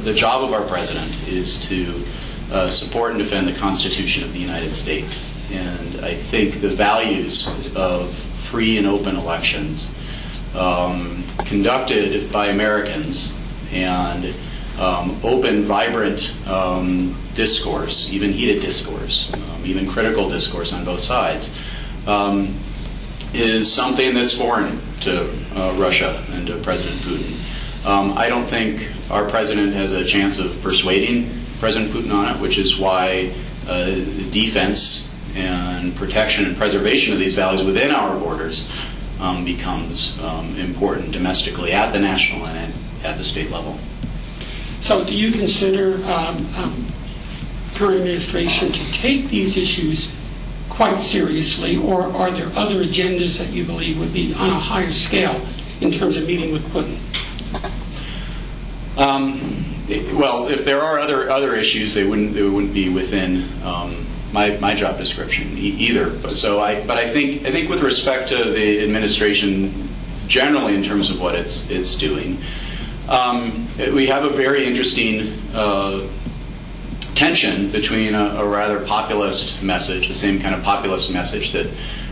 the job of our president is to support and defend the Constitution of the United States. And I think the values of free and open elections conducted by Americans and open, vibrant discourse, even heated discourse, even critical discourse on both sides, is something that's foreign to Russia and to President Putin. I don't think our president has a chance of persuading President Putin on it, which is why defense and protection and preservation of these values within our borders becomes important domestically at the national and at the state level. So do you consider current administration to take these issues quite seriously, or are there other agendas that you believe would be on a higher scale in terms of meeting with Putin? Well, if there are other issues, they wouldn't be within my job description either. But I think with respect to the administration generally in terms of what it's doing, we have a very interesting tension between a rather populist message, the same kind of populist message that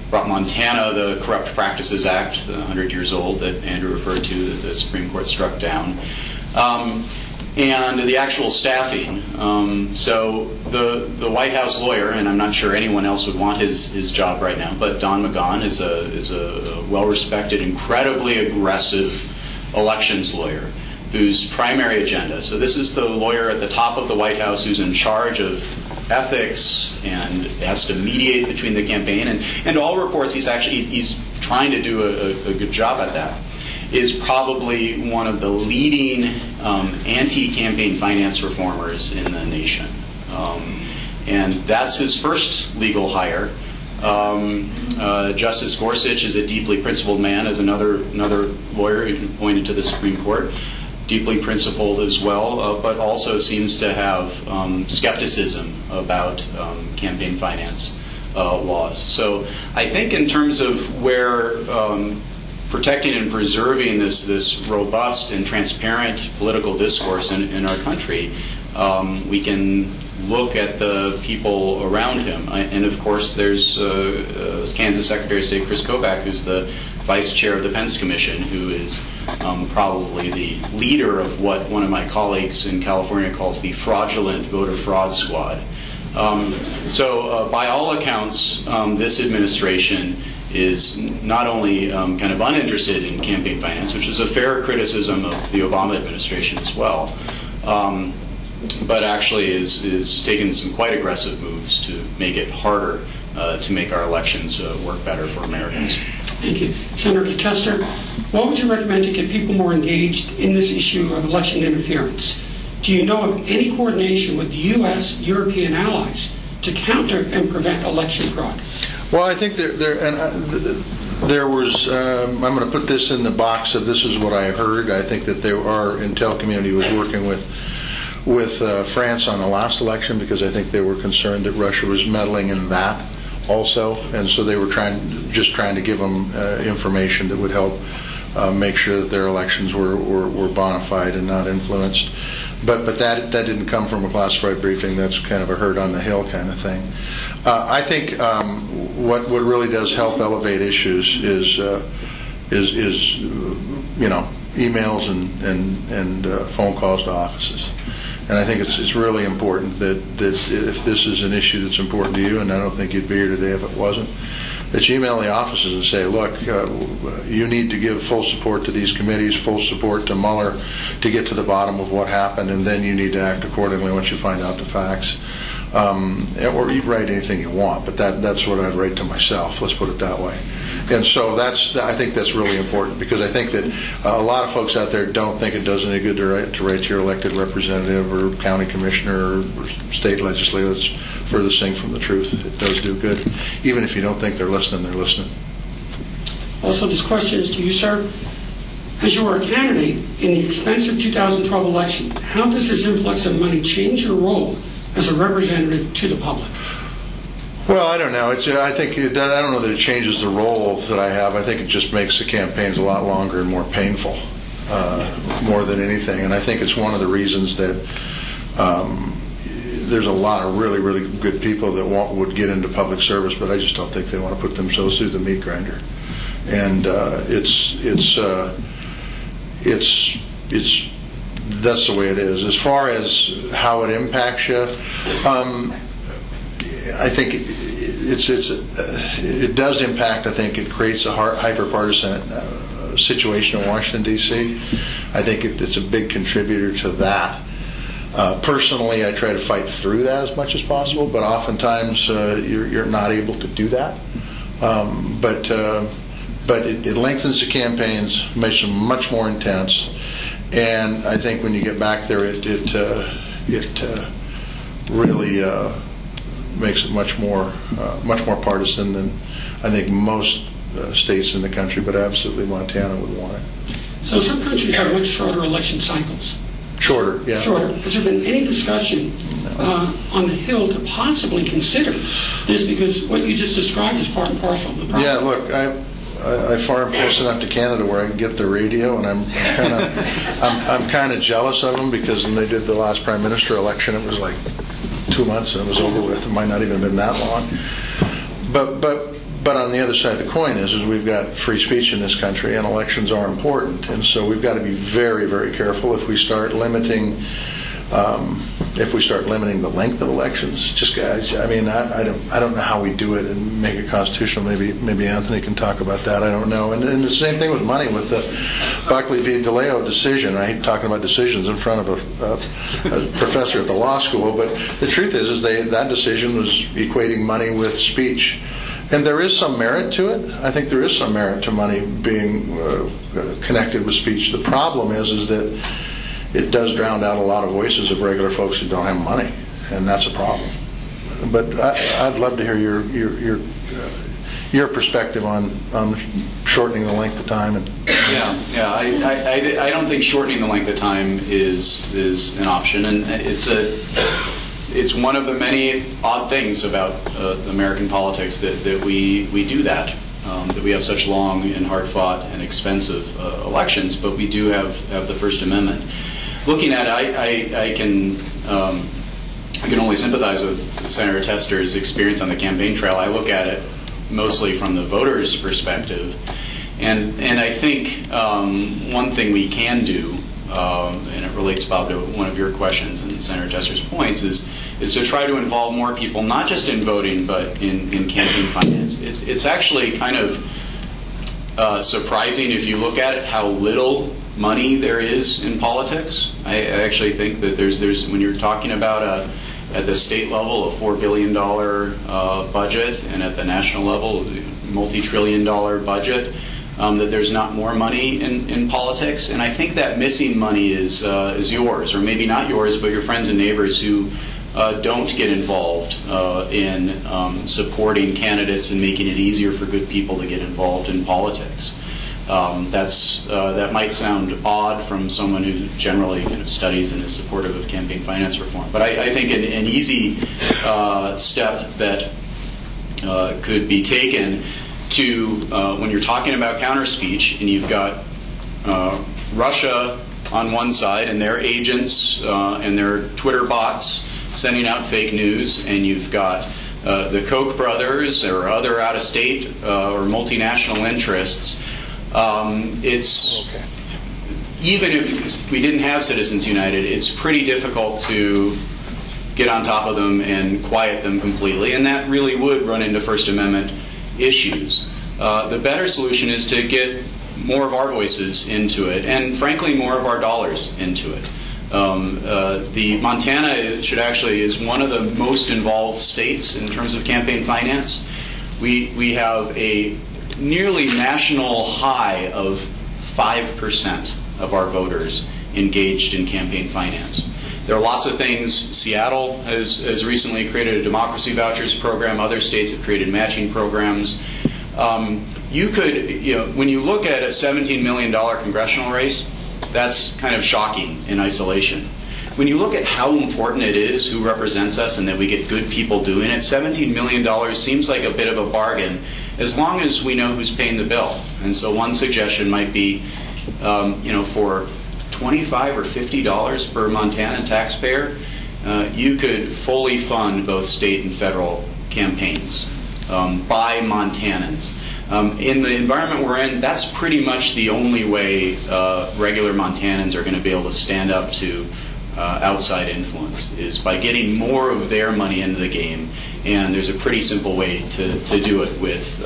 brought Montana the Corrupt Practices Act, 100 years old, that Andrew referred to, that the Supreme Court struck down, and the actual staffing. So the White House lawyer, and I'm not sure anyone else would want his job right now, but Don McGahn is a well-respected, incredibly aggressive elections lawyer whose primary agenda, so this is the lawyer at the top of the White House who's in charge of ethics and has to mediate between the campaign, and all reports he's trying to do a good job at that, is probably one of the leading anti-campaign finance reformers in the nation. And that's his first legal hire. Justice Gorsuch is a deeply principled man, as another lawyer who appointed to the Supreme Court, deeply principled as well, but also seems to have skepticism about campaign finance laws. So I think in terms of where protecting and preserving this robust and transparent political discourse in our country, we can look at the people around him. And of course there's Kansas Secretary of State Chris Kobach, who's the Vice Chair of the Pence Commission, who is probably the leader of what one of my colleagues in California calls the fraudulent voter fraud squad. So by all accounts, this administration is not only kind of uninterested in campaign finance, which is a fair criticism of the Obama administration as well, but actually is taking some quite aggressive moves to make it harder to make our elections work better for Americans. Thank you. Senator Tester, what would you recommend to get people more engaged in this issue of election interference? Do you know of any coordination with the U.S., European allies to counter and prevent election fraud? Well, I think there was, I'm going to put this in the box of this is what I heard. I think that our intel community was working with France on the last election, because I think they were concerned that Russia was meddling in that also, and so they were trying to give them information that would help make sure that their elections were bona fide and not influenced. But that didn't come from a classified briefing. That's kind of a herd on the hill kind of thing. I think what really does help elevate issues is emails and phone calls to offices. And I think it's really important that if this is an issue that's important to you, and I don't think you'd be here today if it wasn't, that you email the offices and say, look, you need to give full support to these committees, full support to Mueller to get to the bottom of what happened, and then you need to act accordingly once you find out the facts. Or you write anything you want, but that's what I'd write to myself, let's put it that way. And so I think that's really important, because I think that a lot of folks out there don't think it does any good to write to your elected representative or county commissioner or state legislator. That's furthest thing from the truth. It does do good. Even if you don't think they're listening, they're listening. Also, this question is to you, sir. As you were a candidate in the expensive 2012 election, how does this influx of money change your role as a representative to the public? Well, I don't know. I don't know that it changes the role that I have. I think it just makes the campaigns a lot longer and more painful, more than anything. And I think it's one of the reasons that there's a lot of really, really good people that would get into public service, but I just don't think they want to put themselves through the meat grinder. And that's the way it is. As far as how it impacts you, I think it does impact. I think it creates a hyper-partisan situation in Washington, D.C. I think it's a big contributor to that. Personally, I try to fight through that as much as possible, but oftentimes you're not able to do that. But it lengthens the campaigns, makes them much more intense, and I think when you get back there, it really makes it much more partisan than I think most states in the country, but absolutely Montana would want it. So some countries have much shorter election cycles. Shorter, yeah. Shorter. Has there been any discussion on the Hill to possibly consider this, because what you just described is part and parcel of the problem? Yeah, look, I farm close enough to Canada where I can get the radio, and I'm kind of jealous of them, because when they did the last prime minister election, it was like 2 months and it was over with. It might not even have been that long. But on the other side of the coin is we've got free speech in this country, and elections are important, and so we've got to be very, very careful if we start limiting the length of elections. Just guys, I mean, I don't know how we do it and make it constitutional. Maybe Anthony can talk about that. I don't know. And the same thing with money, with the Buckley v. DeLeo decision. I hate talking about decisions in front of a professor at the law school, but the truth is that decision was equating money with speech. And there is some merit to it. I think there is some merit to money being connected with speech. The problem is that it does drown out a lot of voices of regular folks who don't have money, and that's a problem. But I'd love to hear your perspective on shortening the length of time. I don't think shortening the length of time is an option, and it's one of the many odd things about American politics that we do that we have such long and hard-fought and expensive elections, but we do have the First Amendment. Looking at it, I can only sympathize with Senator Tester's experience on the campaign trail. I look at it mostly from the voters' perspective, and I think one thing we can do, and it relates, Bob, to one of your questions and Senator Tester's points, is to try to involve more people, not just in voting, but in campaign finance. It's actually kind of surprising if you look at it how little money there is in politics. I actually think that there's when you're talking about at the state level a $4 billion budget, and at the national level multi-trillion-dollar budget, that there's not more money in politics. And I think that missing money is yours, or maybe not yours, but your friends and neighbors who don't get involved in supporting candidates and making it easier for good people to get involved in politics. That might sound odd from someone who generally kind of studies and is supportive of campaign finance reform, but I think an easy step that could be taken to when you're talking about counter speech, and you've got Russia on one side and their agents and their Twitter bots sending out fake news, and you've got the Koch brothers or other out-of-state or multinational interests. Even if we didn't have Citizens United, it's pretty difficult to get on top of them and quiet them completely, and that really would run into First Amendment issues. The better solution is to get more of our voices into it, and frankly more of our dollars into it. The Montana is one of the most involved states in terms of campaign finance. We have a nearly national high of 5% of our voters engaged in campaign finance. There are lots of things. Seattle has recently created a democracy vouchers program. Other states have created matching programs. You could, when you look at a $17 million congressional race, that's kind of shocking in isolation. When you look at how important it is who represents us and that we get good people doing it, $17 million seems like a bit of a bargain as long as we know who's paying the bill. And so one suggestion might be, for $25 or $50 per Montana taxpayer, you could fully fund both state and federal campaigns by Montanans. In the environment we're in, that's pretty much the only way regular Montanans are going to be able to stand up to outside influence, is by getting more of their money into the game. And there's a pretty simple way to do it with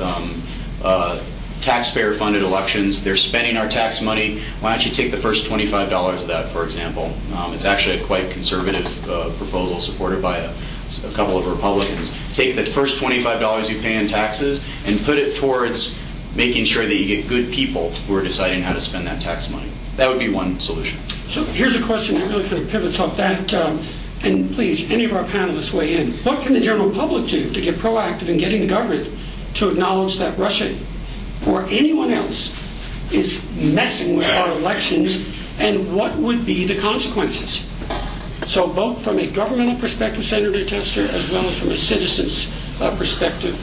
taxpayer-funded elections. They're spending our tax money. Why don't you take the first $25 of that, for example? It's actually a quite conservative proposal supported by a couple of Republicans. Take the first $25 you pay in taxes and put it towards making sure that you get good people who are deciding how to spend that tax money. That would be one solution. So here's a question that really kind of pivots off that. And please, any of our panelists weigh in. What can the general public do to get proactive in getting the government to acknowledge that Russia or anyone else is messing with our elections, and what would be the consequences? So both from a governmental perspective, Senator Tester, as well as from a citizen's perspective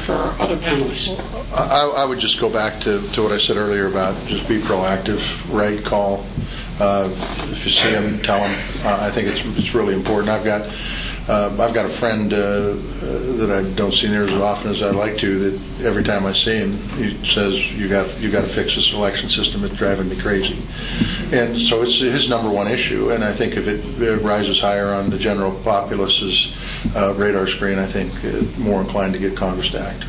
for our other panelists. I would just go back to what I said earlier about just be proactive, write, call. If you see them, tell them. I think it's really important. I've got a friend that I don't see near as often as I'd like to, that every time I see him, he says, you got to fix this election system. It's driving me crazy. And so it's his number one issue. And I think if it rises higher on the general populace's radar screen, I think more inclined to get Congress to act.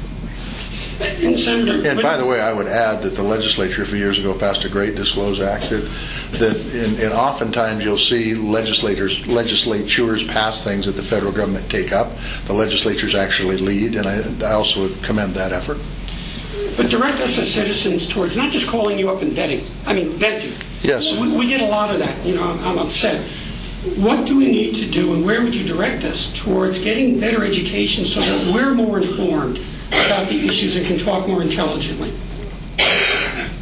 And by the way, I would add that the legislature a few years ago passed a great Disclose Act that oftentimes you'll see legislatures pass things that the federal government take up. The legislatures actually lead, and I also would commend that effort. But direct us as citizens towards not just calling you up and venting. Yes. We get a lot of that. I'm upset. What do we need to do, and where would you direct us towards getting better education so that we're more informed about the issues and can talk more intelligently?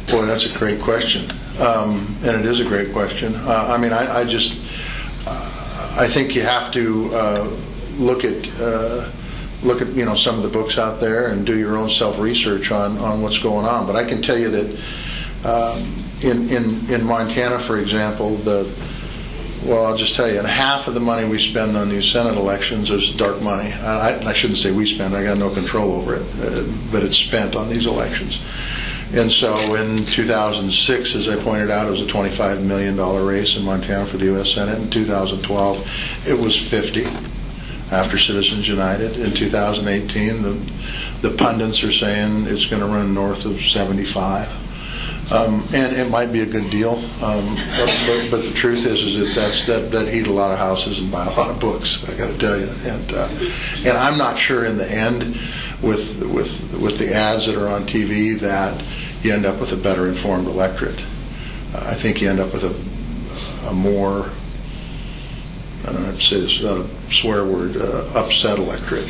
Boy, that's a great question, and it is a great question. I think you have to look at some of the books out there and do your own self-research on what's going on. But I can tell you that in Montana, for example, I'll just tell you, and half of the money we spend on these Senate elections is dark money. I shouldn't say we spend, I got no control over it, but it's spent on these elections. And so in 2006, as I pointed out, it was a $25 million race in Montana for the U.S. Senate. In 2012, it was $50 after Citizens United. In 2018, the pundits are saying it's going to run north of 75. And it might be a good deal, but the truth is that eat a lot of houses and buy a lot of books, I got to tell you. And I'm not sure in the end, with the ads that are on TV, that you end up with a better informed electorate. I think you end up with a more, I don't have to say this without a swear word, upset electorate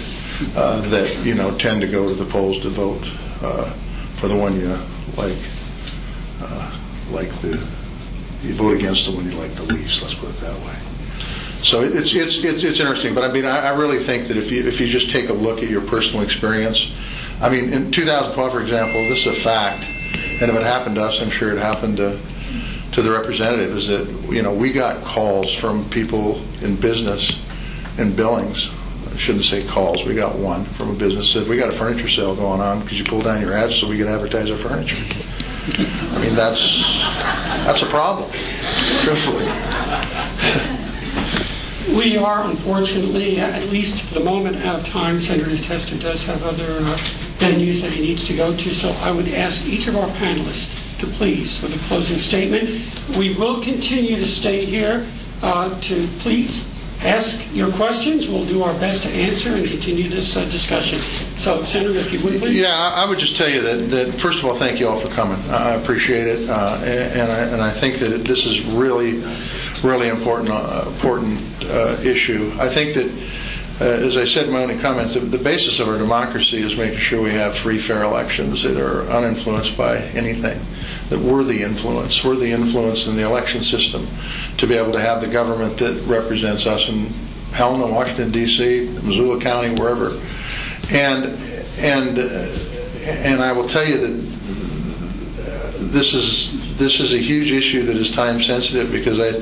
that tend to go to the polls to vote for the one you like. You vote against the one you like the least. Let's put it that way. So it's interesting, but I really think that if you just take a look at your personal experience, in 2012, for example, this is a fact, and if it happened to us, I'm sure it happened to the representative. Is that we got calls from people in business in Billings. I shouldn't say calls. We got one from a business that said, we got a furniture sale going on because you pulled down your ads so we could advertise our furniture. That's a problem, truthfully. We are, unfortunately, at least for the moment, out of time. Senator Tester does have other venues that he needs to go to, so I would ask each of our panelists to please, with a closing statement. We will continue to stay here to please ask your questions. We'll do our best to answer and continue this discussion. So, Senator, if you would, please. Yeah, I would just tell you that first of all, thank you all for coming. I appreciate it, and I think that this is really important issue. I think that as I said in my opening comments, the basis of our democracy is making sure we have free, fair elections that are uninfluenced by anything, that we're the influence in the election system to be able to have the government that represents us in Helena, Washington, D.C., Missoula County, wherever. And I will tell you that this is a huge issue that is time sensitive, because I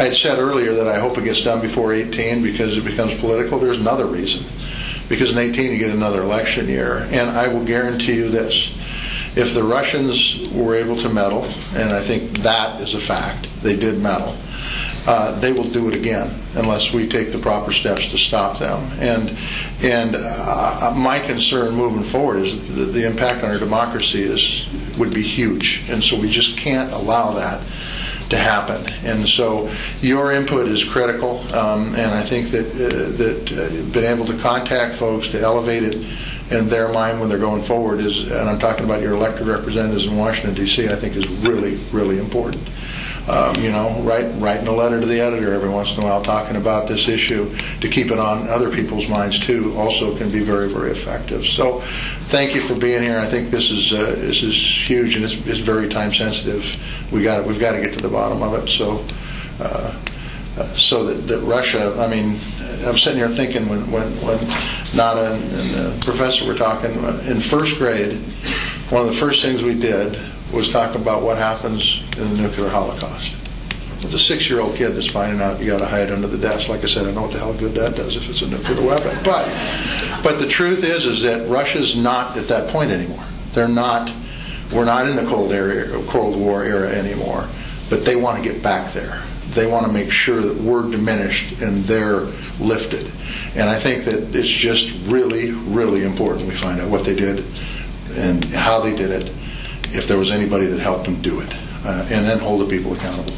had said earlier that I hope it gets done before 18 because it becomes political. There's another reason, because in 18 you get another election year, and I will guarantee you this: if the Russians were able to meddle, and I think that is a fact, they did meddle, they will do it again unless we take the proper steps to stop them. And my concern moving forward is that the impact on our democracy would be huge, and so we just can't allow that to happen. And so your input is critical, and I think that being able to contact folks to elevate it in their mind when they're going forward is, and I'm talking about your elected representatives in Washington, D.C., I think is really, really important. Writing a letter to the editor every once in a while talking about this issue to keep it on other people's minds too also can be very, very effective. So thank you for being here. I think this is huge, and it's very time sensitive. We've got to get to the bottom of it. So that Russia, I mean, I'm sitting here thinking when Nada and the professor were talking in first grade, one of the first things we did was talk about what happens in the nuclear holocaust. With a 6-year-old kid that's finding out you got to hide under the desk, like I said, I know what the hell good that does if it's a nuclear weapon. But the truth is that Russia's not at that point anymore. We're not in the Cold War era anymore. But they want to get back there. They want to make sure that we're diminished and they're lifted. And I think that it's just really, really important we find out what they did and how they did it, if there was anybody that helped them do it, and then hold the people accountable.